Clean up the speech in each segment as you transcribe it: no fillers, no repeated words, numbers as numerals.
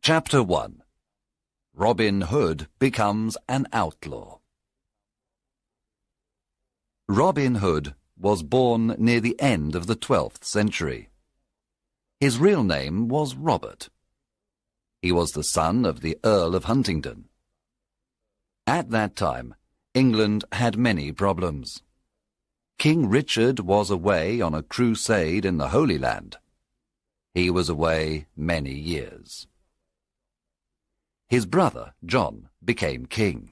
Chapter 1. Robin Hood becomes an outlaw. Robin Hood was born near the end of the 12th century. His real name was Robert. He was the son of the Earl of Huntingdon. At that time, England had many problems. King Richard was away on a crusade in the Holy Land. He was away many years. His brother, John, became king.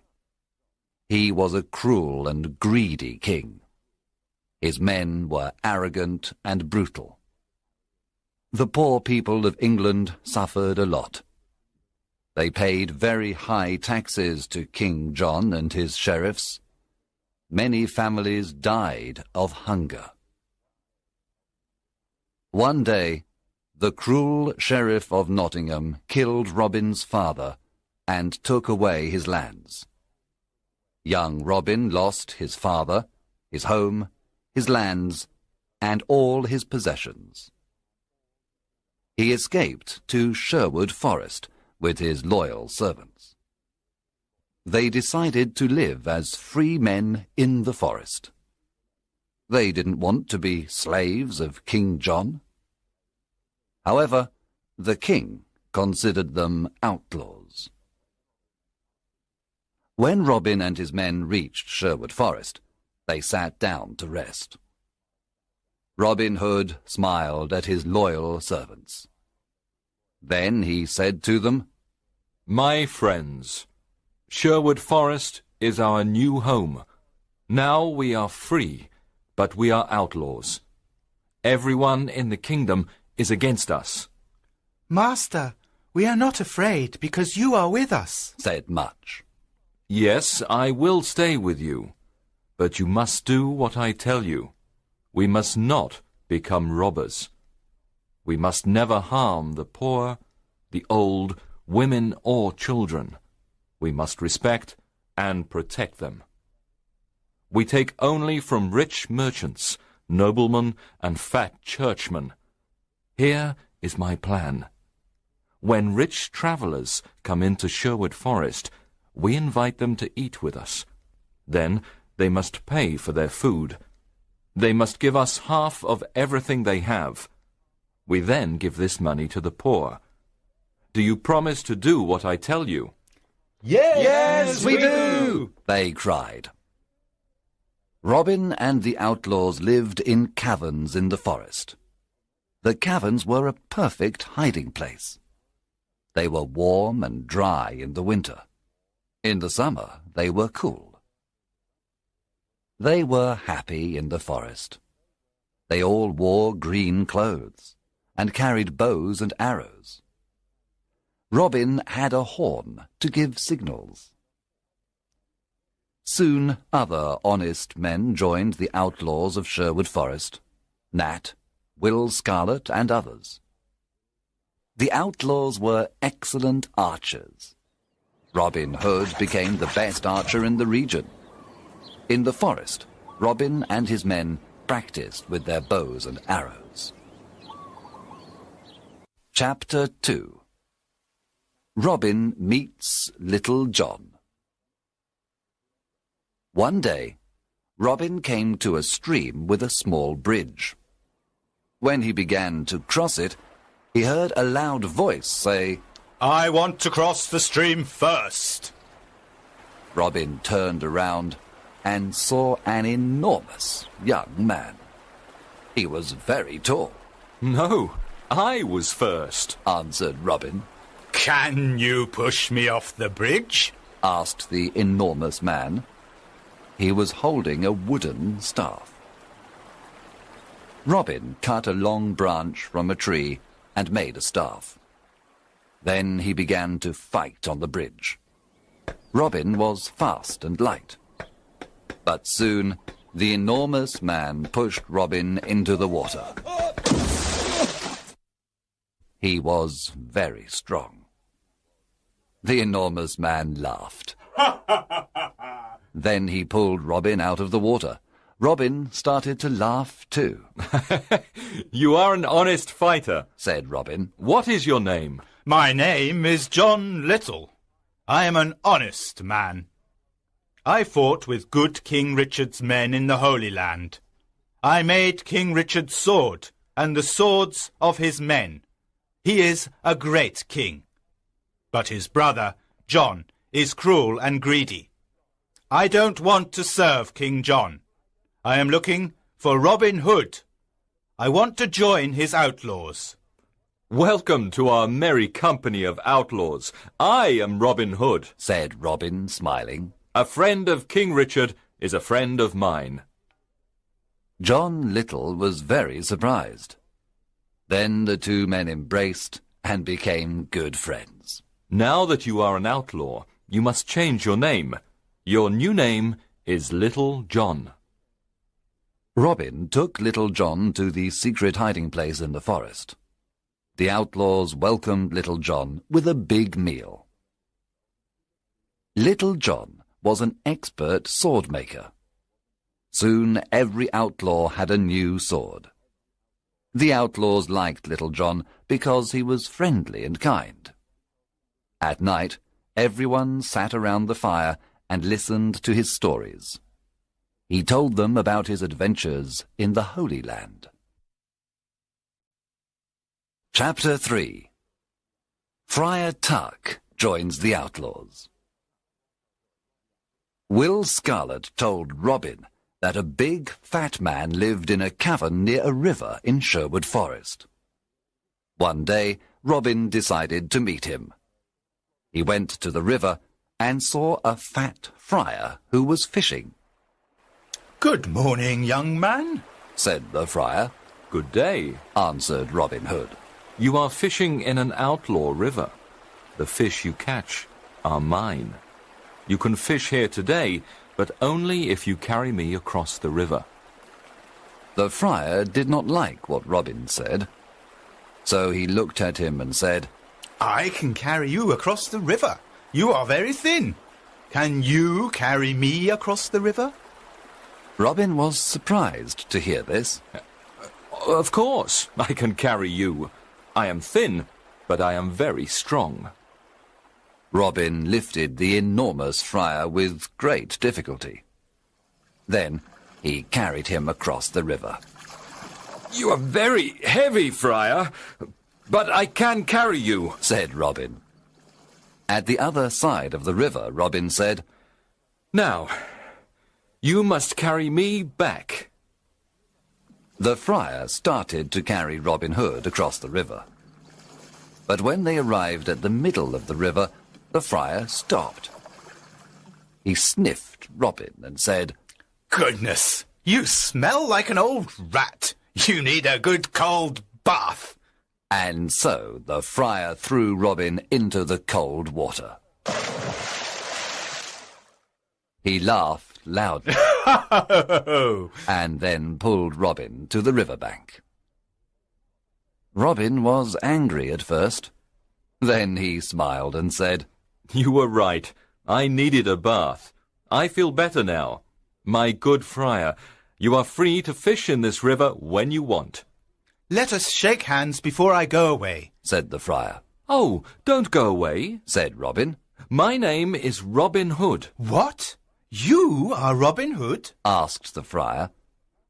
He was a cruel and greedy king. His men were arrogant and brutal. The poor people of England suffered a lot. They paid very high taxes to King John and his sheriffs. Many families died of hunger. One day, the cruel sheriff of Nottingham killed Robin's father and took away his lands. Young Robin lost his father, his home, his lands, and all his possessions. He escaped to Sherwood Forest with his loyal servants. They decided to live as free men in the forest. They didn't want to be slaves of King John. However, the king considered them outlaws. When Robin and his men reached Sherwood Forest, they sat down to rest. Robin Hood smiled at his loyal servants. Then he said to them, "My friends, Sherwood Forest is our new home. Now we are free, but we are outlaws. Everyone in the kingdom is against us." "Master, we are not afraid because you are with us," said Much. "Yes, I will stay with you, but you must do what I tell you. We must not become robbers. We must never harm the poor, the old, women or children. We must respect and protect them. We take only from rich merchants, noblemen and fat churchmen. Here is my plan. When rich travelers come into Sherwood Forest, we invite them to eat with us. Then they must pay for their food. They must give us half of everything they have. We then give this money to the poor. Do you promise to do what I tell you?" "Yes, we do!" they cried. Robin and the outlaws lived in caverns in the forest. The caverns were a perfect hiding place. They were warm and dry in the winter. In the summer, they were cool. They were happy in the forest. They all wore green clothes and carried bows and arrows. Robin had a horn to give signals. Soon other honest men joined the outlaws of Sherwood Forest, Nat, Will Scarlet, and others. The outlaws were excellent archers. Robin Hood became the best archer in the region. In the forest, Robin and his men practiced with their bows and arrows. Chapter 2. Robin meets Little John. One day, Robin came to a stream with a small bridge. When he began to cross it, he heard a loud voice say, "I want to cross the stream first." Robin turned around and saw an enormous young man. He was very tall. "No, I was first," answered Robin. "Can you push me off the bridge?" asked the enormous man. He was holding a wooden staff. Robin cut a long branch from a tree and made a staff. Then he began to fight on the bridge. Robin was fast and light. But soon the enormous man pushed Robin into the water. He was very strong. The enormous man laughed. Then he pulled Robin out of the water. Robin started to laugh too. "You are an honest fighter," said Robin. "What is your name?" My name is John Little. I am an honest man. I fought with good King Richard's men in the Holy Land. I made King Richard's sword and the swords of his men. He is a great king. But his brother, John, is cruel and greedy. I don't want to serve King John. I am looking for Robin Hood. I want to join his outlaws. Welcome to our merry company of outlaws. I am Robin Hood, said Robin, smiling. A friend of King Richard is a friend of mine. John Little was very surprised. Then the two men embraced and became good friends. Now that you are an outlaw, you must change your name. Your new name is Little John. Robin took Little John to the secret hiding place in the forest. The outlaws welcomed Little John with a big meal. Little John was an expert sword maker. Soon every outlaw had a new sword. The outlaws liked Little John because he was friendly and kind. At night, everyone sat around the fire and listened to his stories. He told them about his adventures in the Holy Land. Chapter 3. Friar Tuck joins the outlaws. Will Scarlet told Robin that a big, fat man lived in a cavern near a river in Sherwood Forest. One day, Robin decided to meet him. He went to the river and saw a fat friar who was fishing. "Good morning, young man," said the friar. Good day, answered Robin Hood. You are fishing in an outlaw river. The fish you catch are mine. You can fish here today, but only if you carry me across the river. The friar did not like what Robin said, so he looked at him and said, "I can carry you across the river. You are very thin. Can you carry me across the river?" Robin was surprised to hear this. Of course, I can carry you. I am thin, but I am very strong. Robin lifted the enormous friar with great difficulty. Then he carried him across the river. You are very heavy, Friar, but I can carry you, said Robin. At the other side of the river, Robin said, Now, you must carry me back. The friar started to carry Robin Hood across the river. But when they arrived at the middle of the river, the friar stopped. He sniffed Robin and said, "Goodness, you smell like an old rat. You need a good cold bath." And so the friar threw Robin into the cold water. He laughed loudly and then pulled Robin to the riverbank. Robin was angry at first. Then he smiled and said, You were right. I needed a bath. I feel better now. My good friar, you are free to fish in this river when you want. "Let us shake hands before I go away," said the friar. Oh, don't go away, said Robin. My name is Robin Hood. "What? You are Robin Hood?" asked the friar.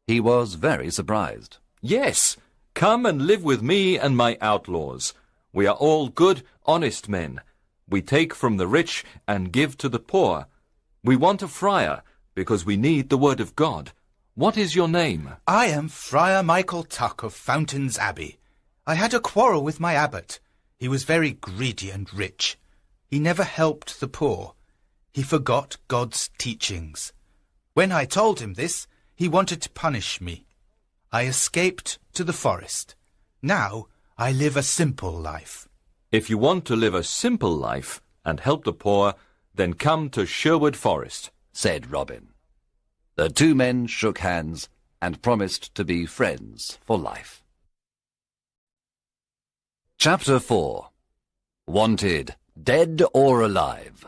He was very surprised. Yes, come and live with me and my outlaws. We are all good, honest men. We take from the rich and give to the poor. We want a friar because we need the word of God. What is your name? "I am Friar Michael Tuck of Fountains Abbey. I had a quarrel with my abbot. He was very greedy and rich. He never helped the poor. He forgot God's teachings. When I told him this, he wanted to punish me. I escaped to the forest. Now I live a simple life." If you want to live a simple life and help the poor, then come to Sherwood Forest, said Robin. The two men shook hands and promised to be friends for life. Chapter 4. Wanted, Dead or Alive.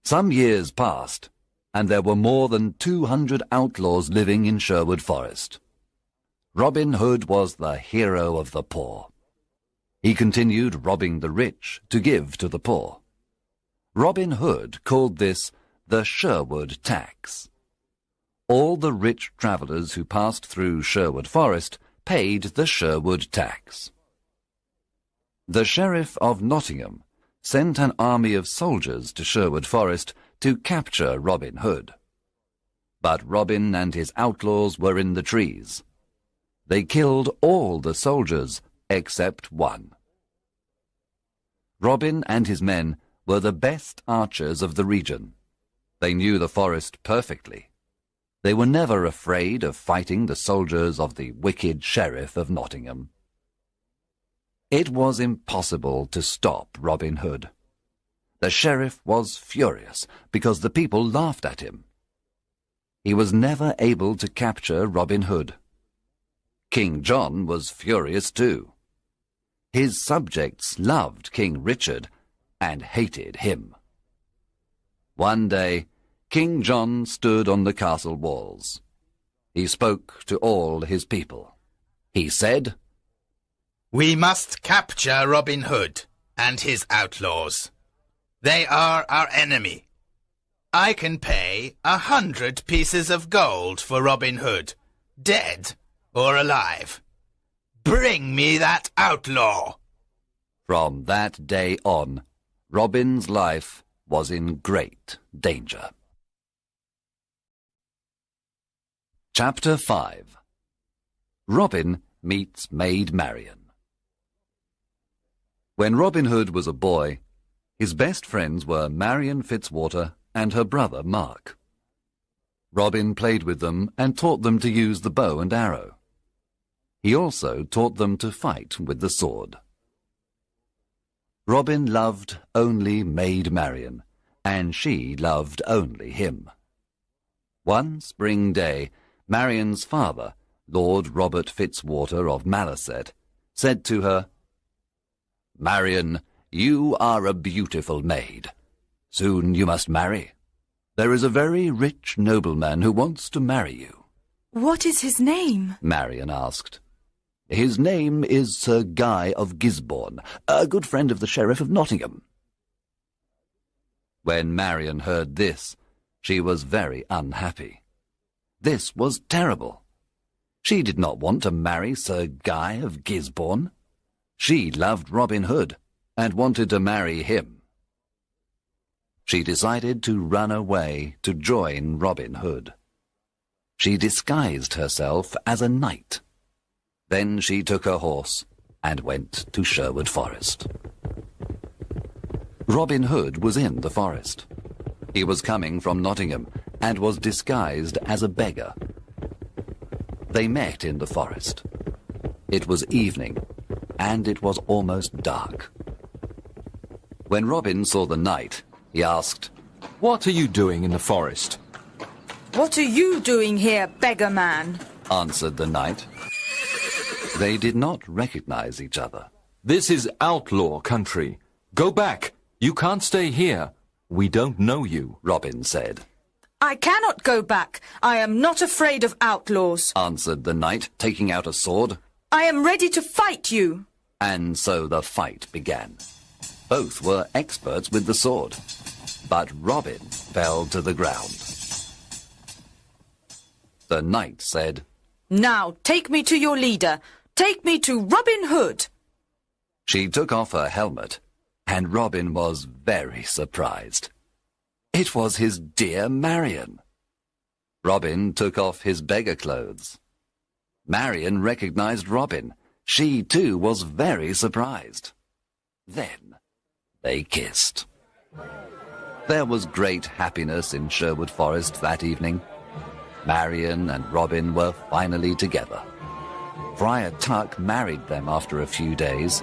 Some years passed, and there were more than 200 outlaws living in Sherwood Forest. Robin Hood was the hero of the poor. He continued robbing the rich to give to the poor. Robin Hood called this the Sherwood tax. All the rich travellers who passed through Sherwood Forest paid the Sherwood tax. The Sheriff of Nottingham sent an army of soldiers to Sherwood Forest to capture Robin Hood. But Robin and his outlaws were in the trees. They killed all the soldiers except one. Robin and his men were the best archers of the region. They knew the forest perfectly. They were never afraid of fighting the soldiers of the wicked Sheriff of Nottingham. It was impossible to stop Robin Hood. The sheriff was furious because the people laughed at him. He was never able to capture Robin Hood. King John was furious too. His subjects loved King Richard and hated him. One day, King John stood on the castle walls. He spoke to all his people. He said, "We must capture Robin Hood and his outlaws. They are our enemy. I can pay 100 pieces of gold for Robin Hood, dead or alive. Bring me that outlaw." From that day on, Robin's life was in great danger. Chapter 5. Robin meets Maid Marian. When Robin Hood was a boy, his best friends were Marian Fitzwater and her brother Mark. Robin played with them and taught them to use the bow and arrow. He also taught them to fight with the sword. Robin loved only Maid Marian, and she loved only him. One spring day, Marian's father, Lord Robert Fitzwater of Malaset, said to her, "Marian, you are a beautiful maid. Soon you must marry. There is a very rich nobleman who wants to marry you." "What is his name?" Marian asked. "His name is Sir Guy of Gisborne, a good friend of the Sheriff of Nottingham." When Marian heard this, she was very unhappy. This was terrible. She did not want to marry Sir Guy of Gisborne. She loved Robin Hood and wanted to marry him. She decided to run away to join Robin Hood. She disguised herself as a knight. Then she took her horse and went to Sherwood Forest. Robin Hood was in the forest. He was coming from Nottingham and was disguised as a beggar. They met in the forest. It was evening, and it was almost dark. When Robin saw the knight, he asked, "What are you doing in the forest?" "What are you doing here, beggar man?" answered the knight. They did not recognize each other. "This is outlaw country. Go back. You can't stay here. We don't know you," Robin said. "I cannot go back. I am not afraid of outlaws," answered the knight, taking out a sword. "I am ready to fight you." And so the fight began. Both were experts with the sword, but Robin fell to the ground. The knight said, "Now take me to your leader. Take me to Robin Hood." She took off her helmet, and Robin was very surprised. It was his dear Marian. Robin took off his beggar clothes. Marian recognized Robin. She too was very surprised. Then they kissed. There was great happiness in Sherwood Forest that evening. Marian and Robin were finally together. Frier married them after a few days.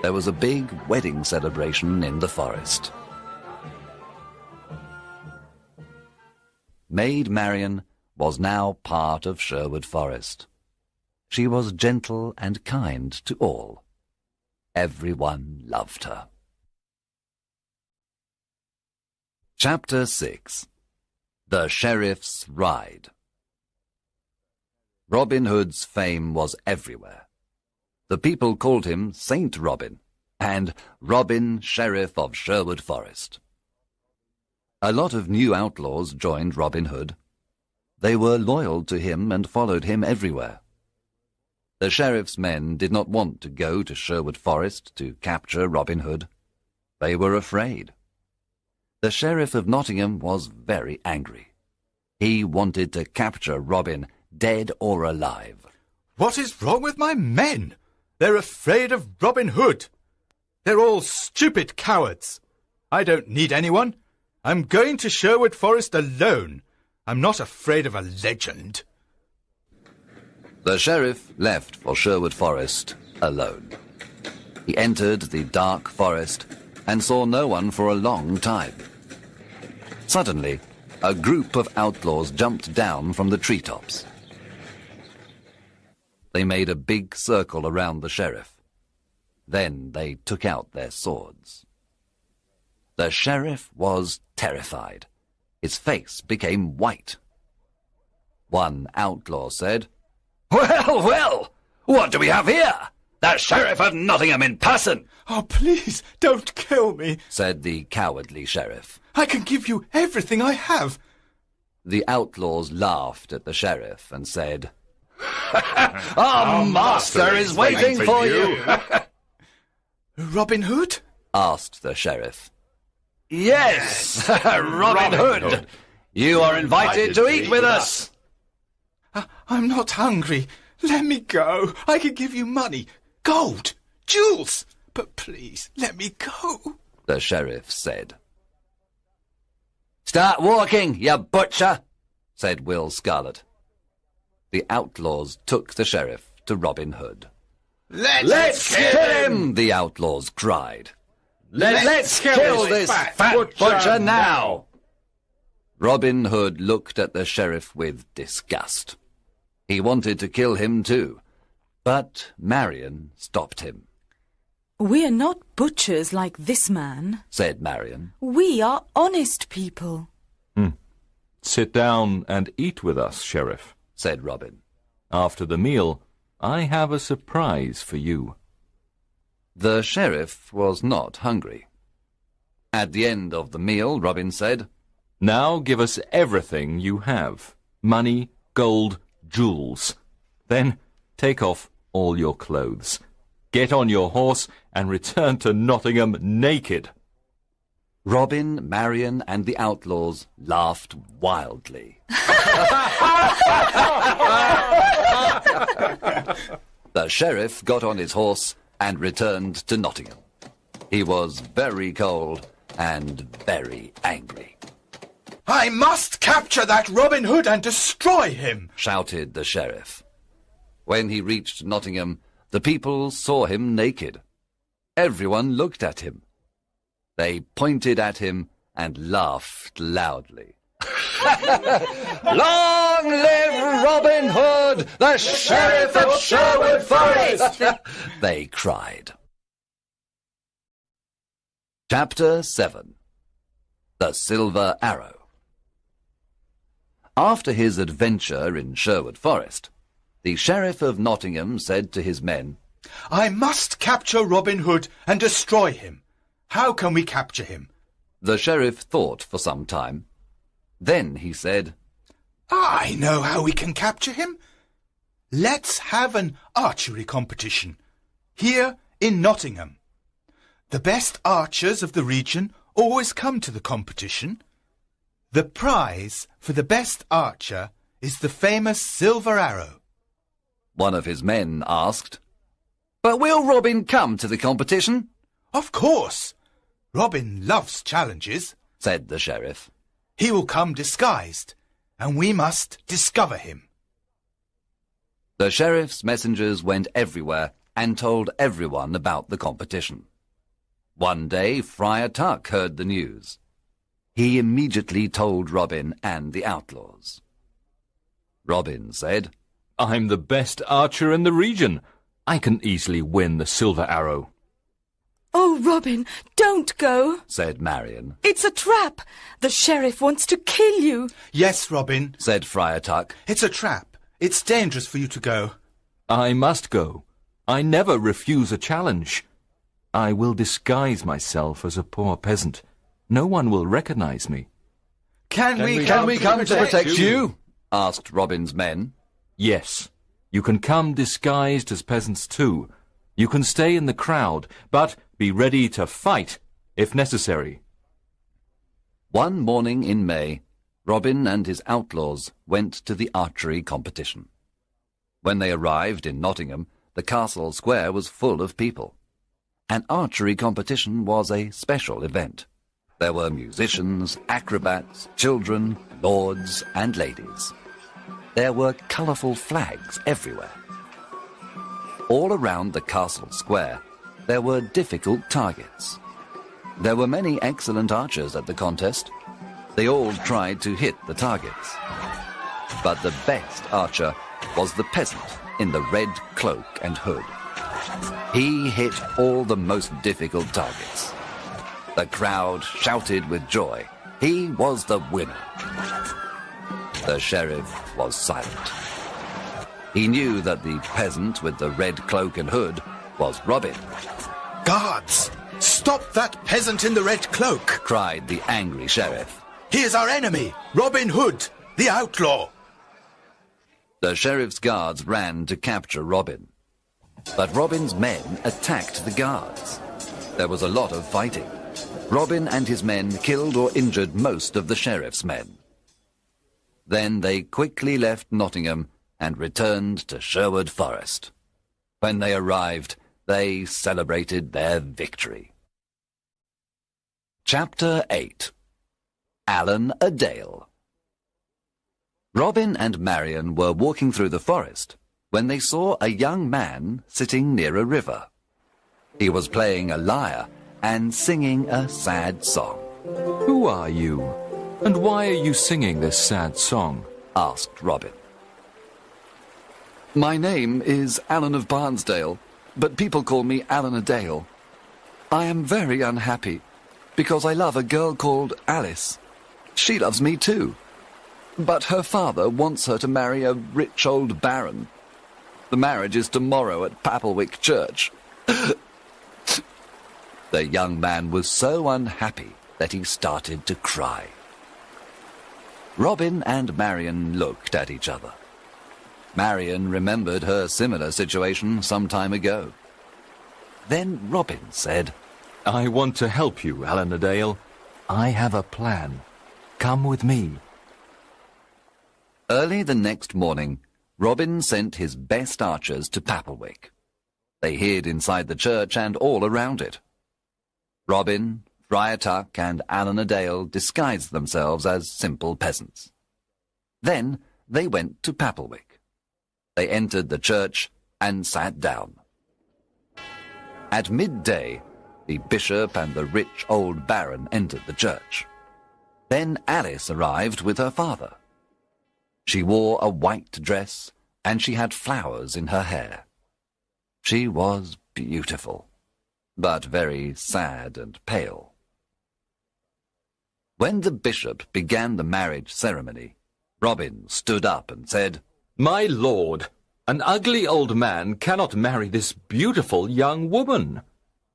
There was a big wedding celebration in the forest. Maid Marian was now part of Sherwood Forest. She was gentle and kind to all. Everyone loved her. Chapter 6. The Sheriff's Ride. Robin Hood's fame was everywhere. The people called him Saint Robin, and Robin, Sheriff of Sherwood Forest. A lot of new outlaws joined Robin Hood. They were loyal to him and followed him everywhere. The sheriff's men did not want to go to Sherwood Forest to capture Robin Hood. They were afraid. The Sheriff of Nottingham was very angry. He wanted to capture Robin, dead or alive. What is wrong with my men? They're afraid of Robin Hood. They're all stupid cowards. I don't need anyone. I'm going to Sherwood Forest alone. I'm not afraid of a legend. The sheriff left for Sherwood Forest alone. He entered the dark forest and saw no one for a long time. Suddenly, a group of outlaws jumped down from the treetops. They made a big circle around the sheriff. Then they took out their swords. The sheriff was terrified. His face became white. One outlaw said, "Well, well, what do we have here? The Sheriff of Nottingham in person!" Oh, please, don't kill me. said the cowardly sheriff. I can give you everything I have. The outlaws laughed at the sheriff and said, "Our master is waiting for you." Robin Hood? asked the sheriff. "Yes, Robin Hood. You are invited to eat with us." I'm not hungry. Let me go. I can give you money, gold, jewels. But please, let me go, the sheriff said. "Start walking, you butcher," said Will Scarlet. The outlaws took the sheriff to Robin Hood. Let's kill him, the outlaws cried. Let's kill this fat butcher now. Robin Hood looked at the sheriff with disgust. He wanted to kill him too, but Marian stopped him. We are not butchers like this man, said Marian. We are honest people. Sit down and eat with us, Sheriff, said Robin. After the meal, I have a surprise for you. The sheriff was not hungry. At the end of the meal, Robin said, Now give us everything you have. Money, gold, jewels. Then take off all your clothes. Get on your horse and return to Nottingham naked. Robin, Marian, and the outlaws laughed wildly. The sheriff got on his horse and returned to Nottingham. He was very cold and very angry. I must capture that Robin Hood and destroy him, shouted the sheriff. When he reached Nottingham, the people saw him naked. Everyone looked at him. They pointed at him and laughed loudly. Long live Robin Hood, the Sheriff of Sherwood Forest! They cried. Chapter 7. The Silver Arrow. After his adventure in Sherwood Forest, the Sheriff of Nottingham said to his men, I must capture Robin Hood and destroy him. How can we capture him? The sheriff thought for some time. Then he said, I know how we can capture him. Let's have an archery competition here in Nottingham. The best archers of the region always come to the competition. The prize for the best archer is the famous silver arrow. One of his men asked, But will Robin come to the competition? Of course. Robin loves challenges, said the sheriff. He will come disguised, and we must discover him. The sheriff's messengers went everywhere and told everyone about the competition. One day Frier heard the news. He immediately told Robin and the outlaws. Robin said, I'm the best archer in the region. I can easily win the silver arrow. Oh, Robin, don't go, said Marian. It's a trap. The sheriff wants to kill you. Yes, Robin, said Frier. It's a trap. It's dangerous for you to go. I must go. I never refuse a challenge. I will disguise myself as a poor peasant. No one will recognize me. Can we come to protect you? Asked Robin's men. Yes, you can come disguised as peasants too. You can stay in the crowd, but be ready to fight if necessary. One morning in May, Robin and his outlaws went to the archery competition. When they arrived in Nottingham, the castle square was full of people. An archery competition was a special event. There were musicians, acrobats, children, lords and ladies. There were colourful flags everywhere. All around the castle square, there were difficult targets. There were many excellent archers at the contest. They all tried to hit the targets. But the best archer was the peasant in the red cloak and hood. He hit all the most difficult targets. The crowd shouted with joy. He was the winner. The sheriff was silent. He knew that the peasant with the red cloak and hood was Robin. Guards! Stop that peasant in the red cloak! Cried the angry sheriff. He is our enemy, Robin Hood, the outlaw! The sheriff's guards ran to capture Robin. But Robin's men attacked the guards. There was a lot of fighting. Robin and his men killed or injured most of the sheriff's men. Then they quickly left Nottingham and returned to Sherwood Forest. When they arrived, they celebrated their victory. Chapter 8. Alan Adale. Robin and Marian were walking through the forest when they saw a young man sitting near a river. He was playing a lyre and singing a sad song. Who are you? And why are you singing this sad song? Asked Robin. My name is Alan of Barnsdale, but people call me Alan Adale. I am very unhappy because I love a girl called Alice. She loves me too. But her father wants her to marry a rich old baron. The marriage is tomorrow at Papelwick Church. The young man was so unhappy that he started to cry. Robin and Marian looked at each other. Marian remembered her similar situation some time ago. Then Robin said, I want to help you, Alan Adale. I have a plan. Come with me. Early the next morning, Robin sent his best archers to Papelwick. They hid inside the church and all around it. Robin, Frier and Alan Adale disguised themselves as simple peasants. Then they went to Papelwick. They entered the church and sat down. At midday, the bishop and the rich old baron entered the church. Then Alice arrived with her father. She wore a white dress and she had flowers in her hair. She was beautiful, but very sad and pale. When the bishop began the marriage ceremony, Robin stood up and said, My lord, an ugly old man cannot marry this beautiful young woman.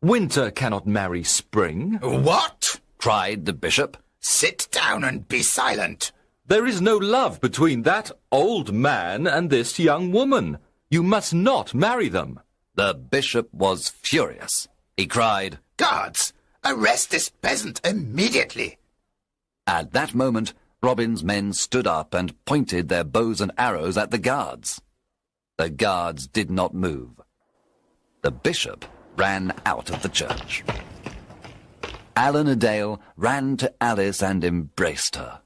Winter cannot marry spring. What? Cried the bishop. Sit down and be silent. There is no love between that old man and this young woman. You must not marry them. The bishop was furious. He cried, Guards, arrest this peasant immediately. At that moment, Robin's men stood up and pointed their bows and arrows at the guards. The guards did not move. The bishop ran out of the church. Alan Adale ran to Alice and embraced her.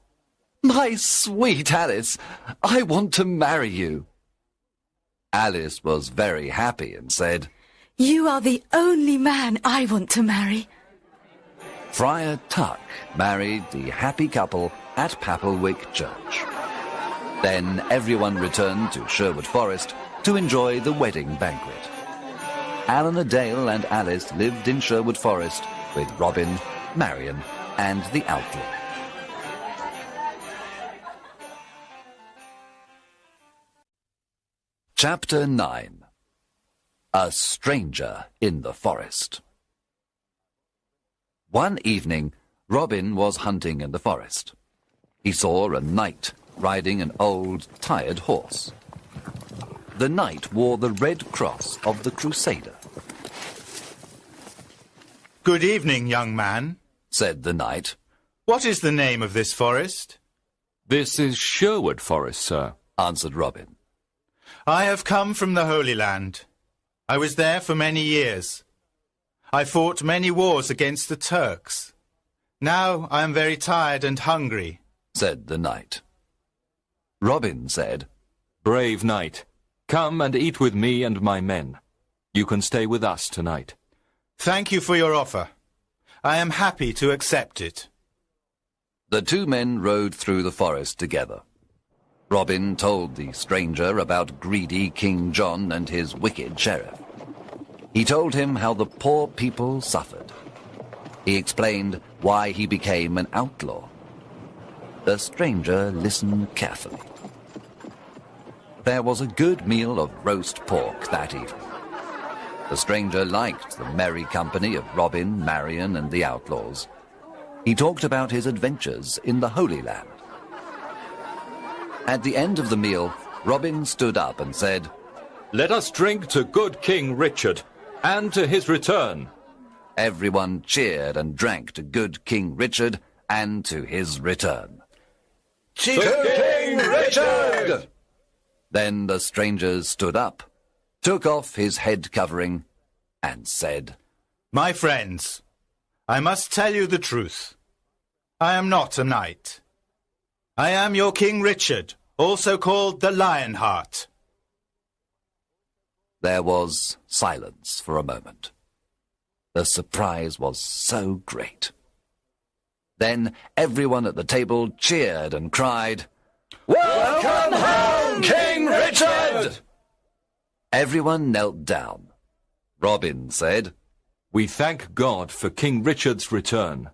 My sweet Alice, I want to marry you. Alice was very happy and said, You are the only man I want to marry. Frier Tuck married the happy couple at Papelwick Church. Then everyone returned to Sherwood Forest to enjoy the wedding banquet. Alan Adale and Alice lived in Sherwood Forest with Robin, Marian, and the Outlaw. Chapter 9. A stranger in the forest. One evening, Robin was hunting in the forest. He saw a knight riding an old, tired horse. The knight wore the red cross of the Crusader. Good evening, young man, said the knight. What is the name of this forest? This is Sherwood Forest, sir, answered Robin. I have come from the Holy Land. I was there for many years. I fought many wars against the Turks. Now I am very tired and hungry, said the knight. Robin said, Brave knight, come and eat with me and my men. You can stay with us tonight. Thank you for your offer. I am happy to accept it. The two men rode through the forest together. Robin told the stranger about greedy King John and his wicked sheriff. He told him how the poor people suffered. He explained why he became an outlaw. The stranger listened carefully. There was a good meal of roast pork that evening. The stranger liked the merry company of Robin, Marian, and the outlaws. He talked about his adventures in the Holy Land. At the end of the meal, Robin stood up and said, Let us drink to good King Richard, and to his return. Everyone cheered and drank to good King Richard and to his return. To King Richard! Then the stranger stood up, took off his head covering, and said, My friends, I must tell you the truth. I am not a knight. I am your King Richard, also called the Lionheart. There was silence for a moment. The surprise was so great. Then everyone at the table cheered and cried, Welcome home, King Richard! Everyone knelt down. Robin said, We thank God for King Richard's return.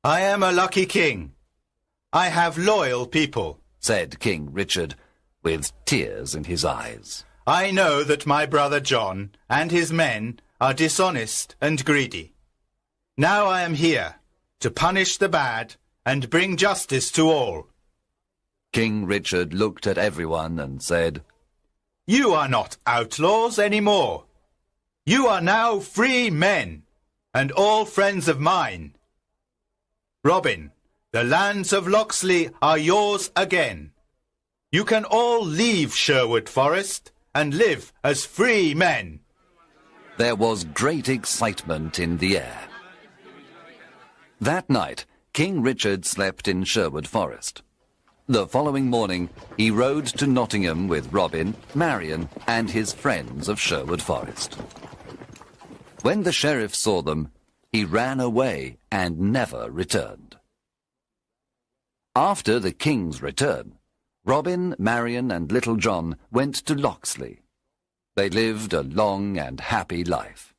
I am a lucky king. I have loyal people, said King Richard, with tears in his eyes. I know that my brother John and his men are dishonest and greedy. Now I am here to punish the bad and bring justice to all. King Richard looked at everyone and said, You are not outlaws anymore. You are now free men, and all friends of mine. Robin, the lands of Locksley are yours again. You can all leave Sherwood Forest and live as free men. There was great excitement in the air. That night, King Richard slept in Sherwood Forest. The following morning, he rode to Nottingham with Robin, Marian, and his friends of Sherwood Forest. When the sheriff saw them, he ran away and never returned. After the king's return, Robin, Marian, and Little John went to Locksley. They lived a long and happy life.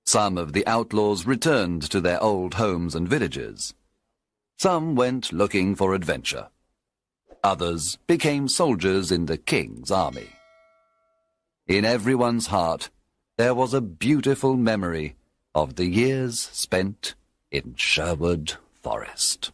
Some of the outlaws returned to their old homes and villages. Some went looking for adventure. Others became soldiers in the king's army. In everyone's heart, there was a beautiful memory of the years spent in Sherwood Forest.